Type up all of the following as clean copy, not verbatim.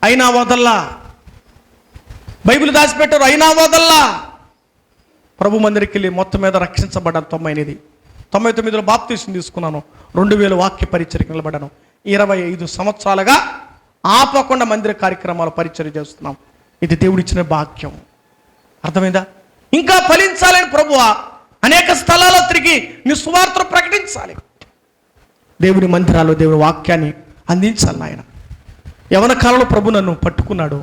అయినా వదల్లా. బైబిల్ దాచిపెట్టారు, అయినా వదల్లా. ప్రభు మందిరికి వెళ్ళి మొత్తం మీద రక్షించబడ్డాను. 99లో బాప్తీసం తీసుకున్నాను. 2000 వాక్య పరిచర్యకు నిలబడ్డాను. 25 సంవత్సరాలుగా ఆపకుండా మందిర కార్యక్రమాలు పరిచర్య చేస్తున్నాం. ఇది దేవుడిచ్చిన భాగ్యం. అర్థమైందా? ఇంకా ఫలించాలని ప్రభువా అనేక స్థలాల్లో తిరిగి నీ సువార్తను ప్రకటించాలి. దేవుని మందిరాల్లో దేవుని వాక్యాన్ని అందించాలి. ఆయన యవన కాలంలో ప్రభు నన్ను పట్టుకున్నాడు.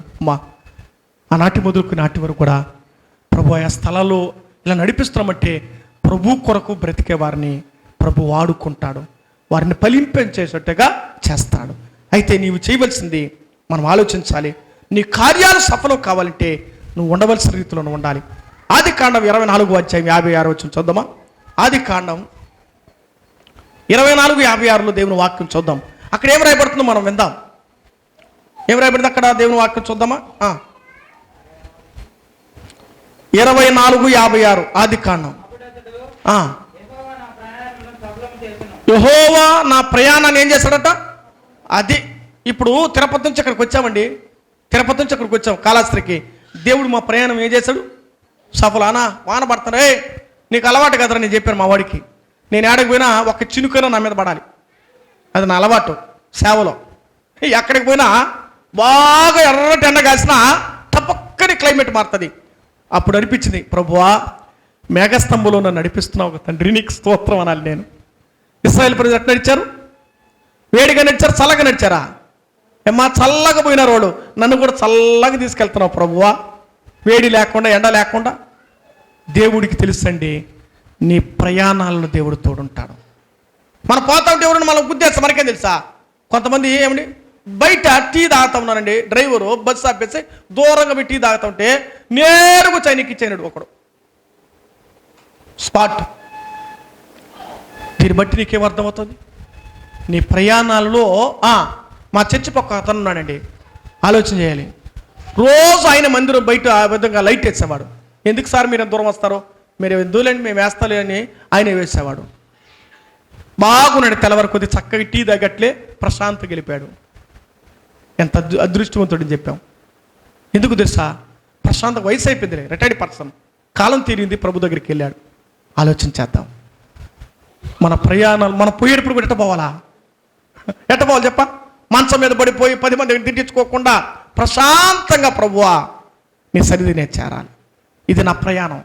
ఆనాటి మొదలుకు నాటి వరకు కూడా ప్రభు ఆ స్థలాల్లో ఇలా నడిపిస్తున్నామంటే ప్రభు కొరకు బ్రతికే వారిని ప్రభు వాడుకుంటాడు, వారిని ఫలింపచేసేట్టుగా చేస్తాడు. అయితే నీవు చేయవలసింది మనం ఆలోచించాలి. నీ కార్యాలు సఫలం కావాలంటే నువ్వు ఉండవలసిన రీతిలో నువ్వు ఉండాలి. ఆదికాండం 24:56 చూద్దామా? ఆదికాండం 24:56 దేవుని వాక్యం చూద్దాం. అక్కడ ఏం రాయబడుతుందో మనం విందాం. ఏం రాయబడింది అక్కడ దేవుని వాక్యం చూద్దామా? 24:56 ఆదికాండం. యెహోవా నా ప్రయాణాన్ని ఏం చేశాడట? అది ఇప్పుడు తిరుపతి నుంచి అక్కడికి వచ్చామండి. తిరుపతి నుంచి అక్కడికి వచ్చాం కాళహస్తికి. దేవుడు మా ప్రయాణం ఏం చేశాడు? సఫలానా వాన పడతారే, నీకు అలవాటు కదరా. నేను చెప్పాను మా వాడికి, నేను ఏడకి పోయినా ఒక చినుకైనా నా మీద పడాలి. అది నా అలవాటు సేవలో. ఎక్కడికి పోయినా బాగా ఎర్రటి ఎండ కాసినా తప్పక్కని క్లైమేట్ మారుతుంది. అప్పుడు అనిపించింది, ప్రభువా మేఘస్తంభంలో నన్ను నడిపిస్తున్నావు తండ్రి, నీకు స్తోత్రం అనాలి. నేను ఇశ్రాయేలు ప్రజలు ఎట్లా నడిచారు? వేడిగా నడిచారు, చల్లగా నడిచారా? ఏమా చల్లగా పోయినారు వాడు, నన్ను కూడా చల్లగా తీసుకెళ్తున్నావు ప్రభువా, వేడి లేకుండా ఎండ లేకుండా. దేవుడికి తెలుసండి నీ ప్రయాణాలను దేవుడు తోడుంటాడు. మనం పోతా ఉంటే ఎవరైనా మనం గుద్దేస్తాం, మనకేం తెలుసా? కొంతమంది ఏమండి బయట టీ తాగుతా ఉన్నారండి, డ్రైవరు బస్సు ఆపేసి దూరంగా పోయి టీ తాగుతా ఉంటే నేరుగా చైనీకి ఇచ్చాడు ఒకడు స్పాట్. దీన్ని బట్టి నీకేం అర్థమవుతుంది? నీ ప్రయాణాల్లో మా చర్చి పక్క అతను ఉన్నాడండి, ఆలోచన చేయాలి. రోజు ఆయన మందిరం బయట ఆ విధంగా లైట్ వేసేవాడు. ఎందుకు సార్ మీరు దూరం వస్తారో, మీరు ఎందులేండి మేము వేస్తాలే అని ఆయన వేసేవాడు. బాగున్నాడు, తెల్లవారు కొద్ది చక్కగా టీ తగ్గట్లే ప్రశాంత్ గెలిపాడు. ఎంత అదృష్టవంతుడని చెప్పాం. ఎందుకు తెలుసా? ప్రశాంత్ వయసు అయిపోయిందిలే, రిటైర్డ్ పర్సన్, కాలం తీరింది, ప్రభు దగ్గరికి వెళ్ళాడు. ఆలోచన చేద్దాం. మన ప్రయాణాలు మనం పోయేటప్పుడు ఎట్ట పోవాలా? ఎట్ట పోవాలి చెప్ప? మంచం మీద పడిపోయి 10 మంది తిట్టించుకోకుండా ప్రశాంతంగా ప్రభువా నీ సన్నిధి నేను చేరాలి. ఇది నా ప్రయాణం.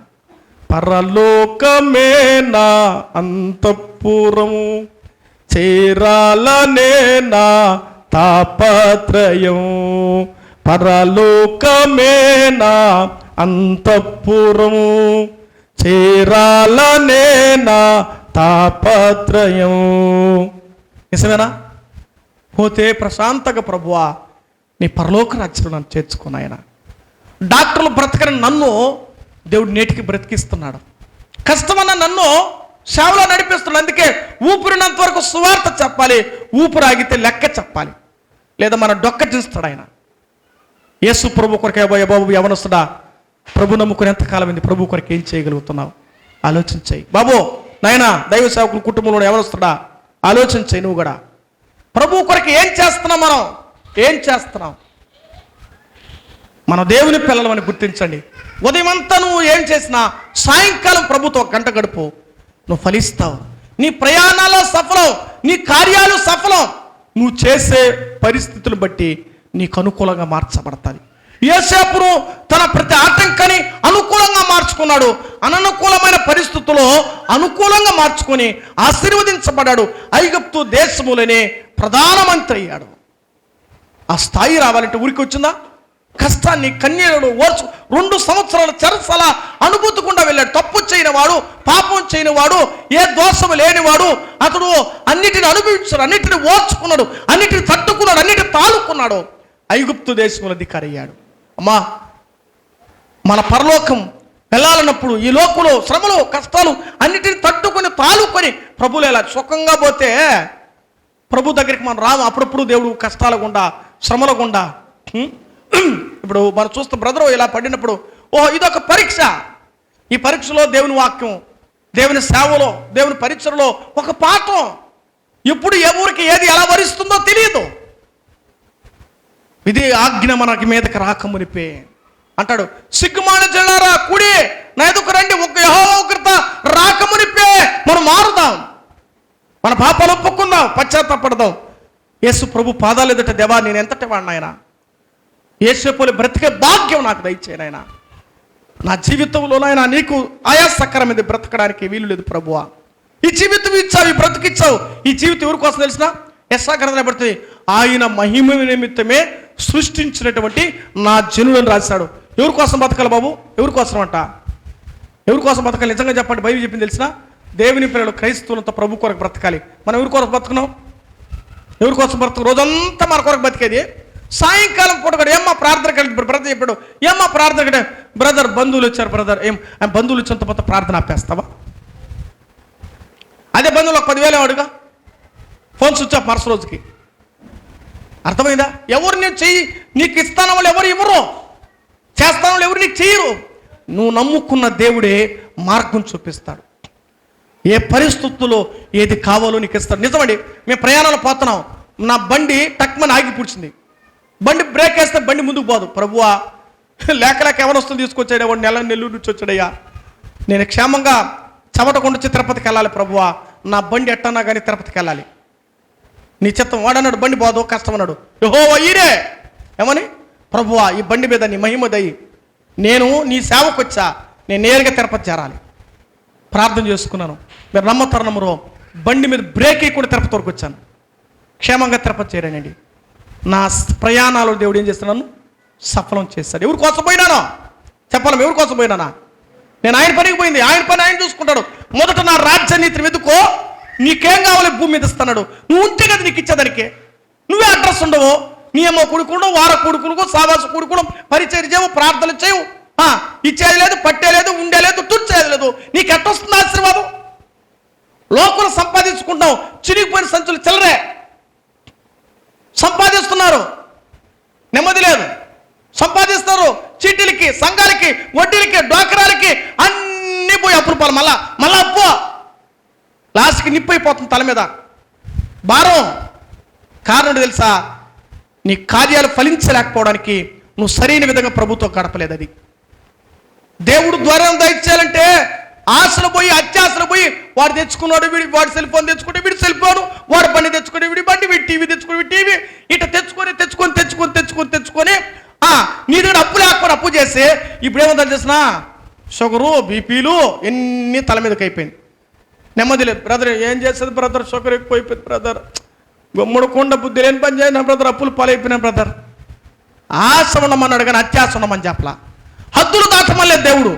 పరలోకమే నా అంతఃపురము, చేరాలనే నా తాపత్రయం. పరలోకమే నా అంతఃపురము, చేరాలనే నా తాపత్రయం. నిజమేనా? పోతే ప్రశాంతంగా ప్రభువా నీ పరలోక రాజ్యంలో నన్ను చేర్చుకుని. ఆయన డాక్టర్లు బ్రతకని నన్ను దేవుడు నేటికి బ్రతికిస్తున్నాడు. కష్టమన్న నన్ను సేవలో నడిపిస్తున్నాడు. అందుకే ఊపిరినంత వరకు సువార్త చెప్పాలి, ఊపిరి ఆగితే లెక్క చెప్పాలి, లేదా మన డొక్క తీస్తాడు ఆయన. యేసు ప్రభు కొరకే బాబు యవనస్తుడా, ప్రభు నమ్ముకుని ఎంతకాలం అయింది, ప్రభు కొరకు ఏం చేయగలుగుతున్నావు? ఆలోచించాయి బాబు. నాయన దైవ సేవకుల కుటుంబంలో యవనస్తుడా, ఆలోచించాయి. నువ్వు కూడా ప్రభు కొరకు ఏం చేస్తున్నాం? మనం ఏం చేస్తున్నాం? మన దేవుని పిల్లలమని గుర్తించండి. ఉదయం అంతా నువ్వు ఏం చేసినా సాయంకాలం ప్రభుతో 1 గంట గడుపు, నువ్వు ఫలిస్తావు. నీ ప్రయాణాలు సఫలం, నీ కార్యాలు సఫలం. నువ్వు చేసే పరిస్థితులు బట్టి నీకు అనుకూలంగా మార్చబడతాయి. యోసేపును తన ప్రతి ఆటంకాన్ని అనుకూలంగా మార్చుకున్నాడు. అననుకూలమైన పరిస్థితుల్లో అనుకూలంగా మార్చుకొని ఆశీర్వదించబడ్డాడు. ఐగుప్తు దేశములనే ప్రధానమంత్రి అయ్యాడు. ఆ స్థాయి రావాలంటే ఊరికి వచ్చిందా? కష్టాన్ని కన్నీళ్లను ఓర్చు 2 సంవత్సరాల చెరసల అనుభూతికుండా వెళ్ళాడు. తప్పు చేయని వాడు, పాపం చేయని వాడు, ఏ దోషము లేనివాడు. అతడు అన్నిటిని అనుభవించాడు, అన్నిటిని ఓర్చుకున్నాడు, అన్నిటిని తట్టుకున్నాడు, అన్నిటిని తాళుకున్నాడు. ఐగుప్తు దేశముల అధికారి అయ్యాడు. అమ్మా, మన పరలోకం వెళ్ళాలన్నప్పుడు ఈ లోకంలో శ్రమలు కష్టాలు అన్నిటిని తట్టుకొని తాళుకొని ప్రభులు ఎలా సుఖంగా పోతే ప్రభు దగ్గరికి మనం రాము. అప్పుడప్పుడు దేవుడు కష్టాల గుండా శ్రమల గుండా ఇప్పుడు మనం చూస్తాం. బ్రదరు ఇలా పడినప్పుడు ఇదొక పరీక్ష. ఈ పరీక్షలో దేవుని వాక్యం, దేవుని సేవలో, దేవుని పరిచయలో ఒక పాఠం. ఎప్పుడు ఏ ఊరికి ఏది ఎలా వరిస్తుందో తెలియదు. ఇది ఆజ్ఞ మనకి మీదకి రాకమునిపే అంటాడు, సిగ్గుమాన జనారా కూడి నా ఎదుకు రండి, ఒక యెహోవా ఉగ్రత రాకమునిపే మనం మారుదాం, మన పాపాలు ఒప్పుకుందాం, పశ్చాత్తాపడదాం. యేసు ప్రభు పాదాలు ఎదుట, దేవా నేను ఎంతటి వాడిని ఆయన, యేసుపోలి బ్రతికే భాగ్యం నాకు దయచేయను, నా జీవితంలోనైనా నీకు ఆయాసకరమైనది బ్రతకడానికి వీలు లేదు ప్రభువా. ఈ జీవితం ఇచ్చావు, ఈ బ్రతికిచ్చావు. ఈ జీవితం ఎవరి కోసం తెలిసిన? యెషయా గ్రంథంలో పడుతుంది, ఆయన మహిమ నిమిత్తమే సృష్టించినటువంటి నా జనులను రాశాడు. ఎవరి కోసం బతకాలి బాబు? ఎవరి కోసం అంట? ఎవరి కోసం బతకాలి? నిజంగా చెప్పండి, బైబిల్ చెప్పింది తెలిసిన? దేవుని పిల్లలు క్రైస్తవులంతా ప్రభు కొరకు బ్రతకాలి. మనం ఎవరి కొరకు బతుకున్నాం? ఎవరి కోసం బ్రతుకు? రోజంతా మన కొరకు బతికేది. సాయంకాలం పూట కూడా ఏమ్మా ప్రార్థన కలిగి బ్రదర్ చెప్పాడు, ఏమ్మా ప్రార్థన కంటే బ్రదర్ బంధువులు వచ్చారు, బ్రదర్ ఏం బంధువులు వచ్చినంత మొత్తం ప్రార్థన ఆపేస్తావా? అదే బంధువులు ఒక 10,000 అడుగా, ఫోన్ స్విచ్ ఆఫ్ మరుస రోజుకి. అర్థమైందా? ఎవరు నేను చెయ్యి నీకు ఇస్తాను వాళ్ళు ఎవరు ఇవ్వరు, చేస్తాను వాళ్ళు ఎవరు నీకు చెయ్యరు. నువ్వు నమ్ముకున్న దేవుడే మార్గం చూపిస్తాడు. ఏ పరిస్థితుల్లో ఏది కావాలో నీకు ఇస్తాడు. నిజమండి, మేము ప్రయాణాలు పోతున్నాం, నా బండి టక్మని ఆగి పూడ్చింది. బండి బ్రేక్ వేస్తే బండి ముందుకు పోదు. ప్రభువా లేక ఎవరు వస్తుంది తీసుకొచ్చాడు, వాడు నెల్లూరు నుంచి వచ్చాడయ్యా, నేను క్షేమంగా చెమట కొండొచ్చి తిరుపతికి వెళ్ళాలి ప్రభువా, నా బండి ఎట్టన్నా కానీ తిరుపతికి వెళ్ళాలి, నీ చిత్తం. వాడన్నాడు బండి పోదు, కష్టం అన్నాడు. యెహోవా ఈరే ఏమని, ప్రభువా ఈ బండి మీద నీ మహిమ దయి, నేను నీ సేవకు వచ్చా, నేను నేరుగా తిరుపతి చేరాలి. ప్రార్థన చేసుకున్నాను. మీరు నమ్మతారు నమ్మరు, బండి మీద బ్రేక్ వేయకుండా తిరుపతి వరకు వచ్చాను, క్షేమంగా తిరుపతి చేరానండి. నా ప్రయాణాలు దేవుడు ఏం చేస్తున్నాను? సఫలం చేస్తాడు. ఎవరి కోసం పోయినానో చెప్పాలి, ఎవరి కోసం పోయినానా? నేను ఆయన పనికి పోయింది, ఆయన పని ఆయన చూసుకుంటాడు. మొదట నా రాజ్యనీతిని వెతుకో, నీకేం కావాలి భూమి మీద ఇస్తున్నాడు. నువ్వు ఉంటే కదా నీకు ఇచ్చేదానికి. నువ్వే అడ్రస్ ఉండవు, నీ అమ్మ కొడుకును, వార కొడుకును, సావాస కొడుకును పరిచయం చేయవు, ప్రార్థనలు చేయవు, ఇచ్చేది లేదు, పట్టేలేదు, ఉండేలేదు, తుడిచేది లేదు. నీకు ఎట్టొస్తుంది ఆశీర్వాదం? లోకలు సంపాదించుకుంటాం, చిరిగిపోయిన సంచులు చిల్లరే సంపాదిస్తున్నారు, నెమ్మది లేదు. సంపాదిస్తారు చీటీలకి, సంఘాలకి, వడ్డీలకి, డ్వాక్రాలకి, అన్ని పోయి అప్పులు మళ్ళా అప్పు, లాస్ట్కి నిప్పు అయిపోతుంది తల మీద భారం. కారణం తెలుసా? నీ కార్యాలు ఫలించలేకపోవడానికి నువ్వు సరైన విధంగా ప్రభుత్వం గడపలేదు. అది దేవుడు ద్వారా దయచేయాలంటే ఆశలు పోయి, అత్యాశలు పోయి, వాడు తెచ్చుకున్నాడు, వాడు సెల్ ఫోన్ తెచ్చుకుంటే వీడి సెల్ ఫోన్, వాడు బండి తెచ్చుకుంటే వీడి బండి, వీడి టీవీ తెచ్చుకుని టీవీ, ఇట తెచ్చుకొని తెచ్చుకొని తెచ్చుకొని తెచ్చుకొని తెచ్చుకొని నీ దగ్గర అప్పు లేకపోతే అప్పు చేసి ఇప్పుడు ఏమంటారు చేసిన షుగరు, బీపీలు ఎన్ని తల మీదకి అయిపోయింది. నెమ్మది లేదు. బ్రదర్ ఏం చేస్తుంది బ్రదర్, షుగర్ ఎక్కువ అయిపోయింది బ్రదర్, గుమ్మడి కొండ బుద్ధి లేని పని చేయండి బ్రదర్, అప్పులు పాలైపోయినా బ్రదర్. ఆశ ఉండమన్నాడు కానీ అత్యాశ ఉండమని చెప్పలా. హద్దులు దాటమలేదు దేవుడు,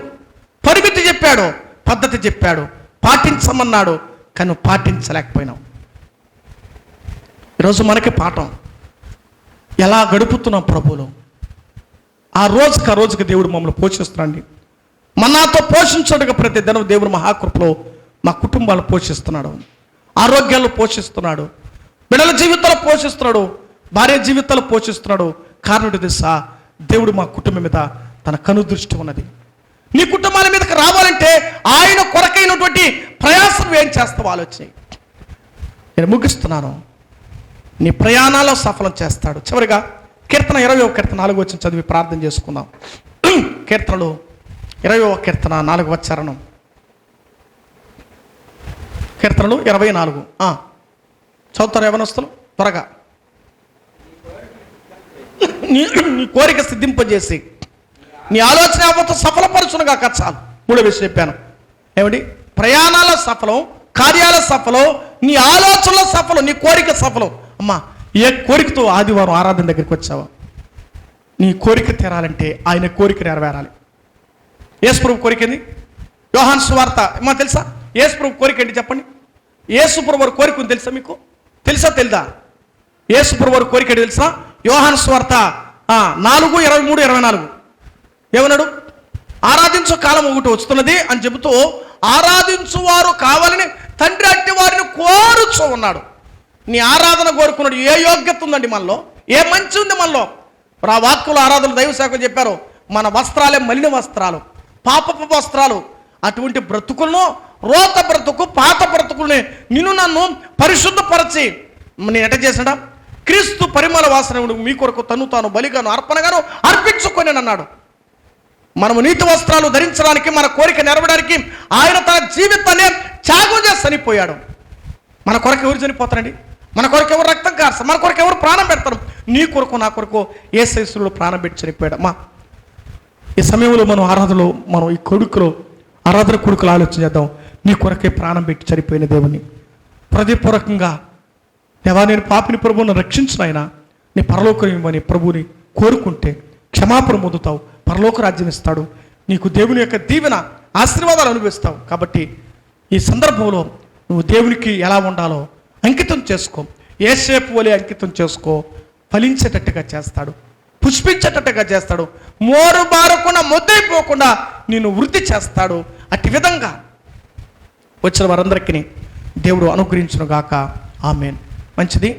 పరిమితి చెప్పాడు, పద్ధతి చెప్పాడు, పాటించమన్నాడు, కానీ నువ్వు పాటించలేకపోయినావు. ఈరోజు మనకి పాఠం, ఎలా గడుపుతున్నాం ప్రభువులో. ఆ రోజుకి దేవుడు మమ్మల్ని పోషిస్తున్నాండి. మనాతో పోషించడుగా ప్రతి దినం దేవుడు మహాకృపలో మా కుటుంబాలు పోషిస్తున్నాడు, ఆరోగ్యాలు పోషిస్తున్నాడు, బిడ్డల జీవితాలు పోషిస్తున్నాడు, భార్య జీవితాలు పోషిస్తున్నాడు. కారణం తెలుసా? దేవుడు మా కుటుంబం మీద తన కనుదృష్టి ఉన్నది. నీ కుటుంబాల మీదకి రావాలంటే ఆయన కొరకైనటువంటి ప్రయాసం ఏం చేస్తావు ఆలోచన. నేను ముగిస్తున్నాను, నీ ప్రయాణాల్లో సఫలం చేస్తాడు. చివరిగా కీర్తన 20వ కీర్తన 4వ వచనం చదివి ప్రార్థన చేసుకుందాం. కీర్తనలు 20వ కీర్తన 4వ చరణం. కీర్తనలు 24 చదువుతారు యవనస్తులు త్వరగా. నీ కోరిక సిద్ధింపజేసి నీ ఆలోచన యావత్తు సఫలపరచునుగా చాలు. 3వ విషయం చెప్పాను ఏమిటి? ప్రయాణాల సఫలం, కార్యాల సఫలం, నీ ఆలోచనల సఫలం, నీ కోరిక సఫలం. అమ్మా, ఏ కోరికతో ఆదివారం ఆరాధన దగ్గరికి వచ్చావా? నీ కోరిక తీరాలంటే ఆయన కోరిక నెరవేరాలి. యేసు ప్రభు కోరిక ఏంది? యోహాను సువార్త అమ్మా తెలుసా? యేసు ప్రభు కోరిక ఏంటి చెప్పండి? యేసు ప్రభు వారి కోరిక ఉంది తెలుసా మీకు? తెలుసా తెలీదా? యేసు ప్రభు వారి కోరిక ఏంటి తెలుసా? యోహాను సువార్త 4:23-24 ఏమన్నాడు? ఆరాధించు కాలం ఒకటి వస్తున్నది అని చెబుతూ ఆరాధించువారు కావాలని తండ్రి అట్టి వారిని కోరుచూ ఉన్నాడు. నీ ఆరాధన కోరుకున్నాడు. ఏ యోగ్యత ఉందండి మనలో? ఏ మంచి ఉంది మనలో? ఆ వాక్కులు ఆరాధనలు దైవ శాఖలు చెప్పారు, మన వస్త్రాలే మలిన వస్త్రాలు, పాపపు వస్త్రాలు. అటువంటి బ్రతుకులను, రోత బ్రతుకు, పాత బ్రతుకుల్ని నిన్ను నన్ను పరిశుద్ధపరచి నేను ఎట చేసాడా? క్రీస్తు పరిమళ వాసనమును మీ కొరకు తను తాను బలిగాను అర్పణగాను అర్పించుకొని అన్నాడు. మనము నీతి వస్త్రాలు ధరించడానికి, మన కోరిక నెరవడానికి ఆయన తన జీవితాన్ని త్యాగం చేసి చనిపోయాడు. మన కొరకు ఎవరు చనిపోతారండి? మన కొరకు ఎవరు రక్తం కార్చారు? మన కొరకు ఎవరు ప్రాణం పెడతారు? నీ కొరకు నా కొరకు యేసు ప్రాణం పెట్టి చనిపోయాడు. ఈ సమయంలో మనం ఆరాధనలో, మనం ఈ కొడుకులో ఆరాధన కొడుకులు ఆలోచన చేద్దాం. నీ కొరకే ప్రాణం పెట్టి చనిపోయిన దేవుని హృదయపూర్వకంగా, దేవా నేను పాపిని ప్రభువును రక్షించిన ఆయన నీ పరలోకం ఇవ్వని ప్రభువుని కోరుకుంటే క్షమాపణ పొందుతావు, పరలోక రాజ్యం ఇస్తాడు, నీకు దేవుని యొక్క దీవెన ఆశీర్వాదాలు అనుభవిస్తావు. కాబట్టి ఈ సందర్భంలో నువ్వు దేవునికి ఎలా ఉండాలో అంకితం చేసుకో. యేసేపు వలె అంకితం చేసుకో. ఫలించేటట్టుగా చేస్తాడు, పుష్పించేటట్టుగా చేస్తాడు, మోరు బారకుండా మొద్దైపోకుండా నిన్ను వృద్ధి చేస్తాడు. అట్టి విధంగా వచ్చిన వారందరికీ దేవుడు అనుగ్రహించును గాక. ఆమేన్. మంచిది.